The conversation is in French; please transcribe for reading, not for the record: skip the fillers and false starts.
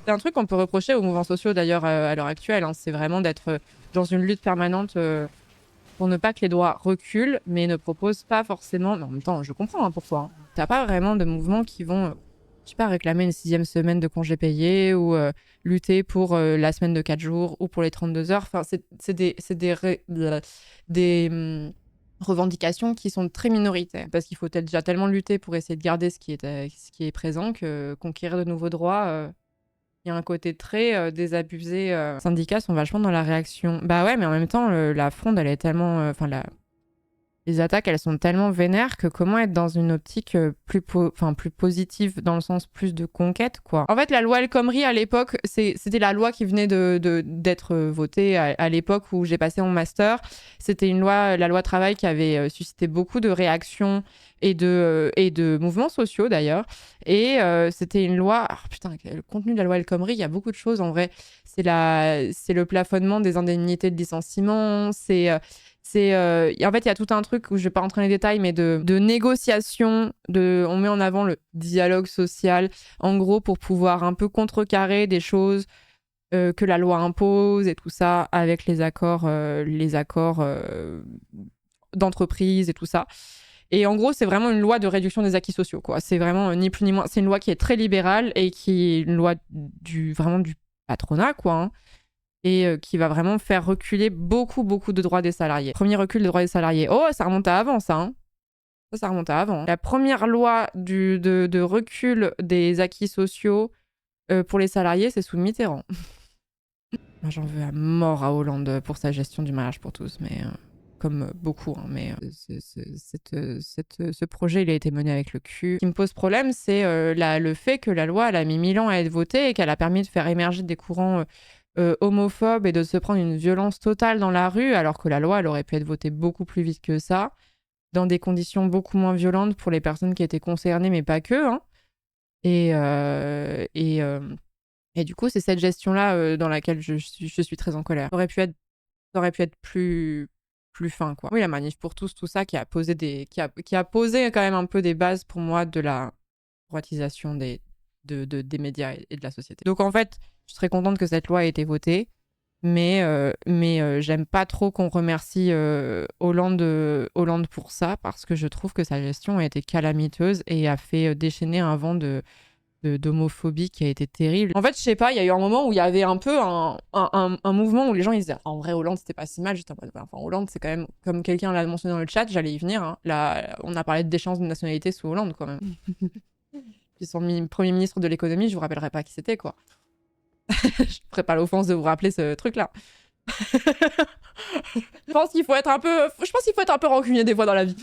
C'est un truc qu'on peut reprocher aux mouvements sociaux d'ailleurs à l'heure actuelle, hein, c'est vraiment d'être dans une lutte permanente pour ne pas que les droits reculent, mais ne proposent pas forcément... Mais en même temps, je comprends hein, pourquoi. Hein. T'as pas vraiment de mouvements qui vont, je sais pas, réclamer une 6e semaine de congé payé ou lutter pour la semaine de 4 jours ou pour les 32 heures. Enfin, c'est des revendications qui sont très minoritaires. Parce qu'il faut déjà tellement lutter pour essayer de garder ce qui est présent que conquérir de nouveaux droits... Il y a un côté très désabusé. Les syndicats sont vachement dans la réaction. Bah ouais, mais en même temps, la fronde, elle est tellement... Les attaques, elles sont tellement vénères que comment être dans une optique plus positive, dans le sens plus de conquête, quoi. En fait, la loi El Khomri, à l'époque, c'était la loi qui venait d'être votée à l'époque où j'ai passé mon master. C'était la loi travail qui avait suscité beaucoup de réactions et de mouvements sociaux, d'ailleurs. Et c'était une loi... Oh, putain, le contenu de la loi El Khomri, il y a beaucoup de choses, en vrai. C'est le plafonnement des indemnités de licenciement, en fait, il y a tout un truc où je vais pas rentrer dans les détails, mais de négociation, on met en avant le dialogue social, en gros, pour pouvoir un peu contrecarrer des choses que la loi impose et tout ça, avec les accords d'entreprise et tout ça. Et en gros, c'est vraiment une loi de réduction des acquis sociaux, quoi. C'est vraiment ni plus ni moins. C'est une loi qui est très libérale et qui est une loi vraiment du patronat, quoi. Hein. Et qui va vraiment faire reculer beaucoup de droits des salariés. Premier recul des droits des salariés. Oh, ça remonte à avant, ça. Hein. Ça remonte à avant. La première loi de recul des acquis sociaux pour les salariés, c'est sous Mitterrand. Moi, j'en veux à mort à Hollande pour sa gestion du mariage pour tous, mais comme beaucoup. Hein, mais ce projet, il a été mené avec le cul. Ce qui me pose problème, c'est le fait que la loi, elle a mis 1000 ans à être votée et qu'elle a permis de faire émerger des courants... homophobe et de se prendre une violence totale dans la rue, alors que la loi, elle aurait pu être votée beaucoup plus vite que ça, dans des conditions beaucoup moins violentes pour les personnes qui étaient concernées, mais pas que. Hein. Et du coup, c'est cette gestion-là dans laquelle je suis très en colère. Ça aurait pu être plus fin, quoi. Oui, la manif pour tous, tout ça, qui a posé quand même un peu des bases pour moi de la droitisation des médias et de la société. Donc en fait, je suis très contente que cette loi ait été votée, mais j'aime pas trop qu'on remercie Hollande pour ça, parce que je trouve que sa gestion a été calamiteuse et a fait déchaîner un vent d'homophobie qui a été terrible. En fait, je sais pas, il y a eu un moment où il y avait un peu un mouvement où les gens ils disaient en vrai Hollande c'était pas si mal, juste en mode enfin Hollande c'est quand même, comme quelqu'un l'a mentionné dans le chat, j'allais y venir, hein. Là on a parlé de déchéance de nationalité sous Hollande quand même. Puis son premier ministre de l'économie, je vous rappellerai pas qui c'était, quoi. Je ferai pas l'offense de vous rappeler ce truc-là. Je pense qu'il faut être un peu rancunier des fois dans la vie.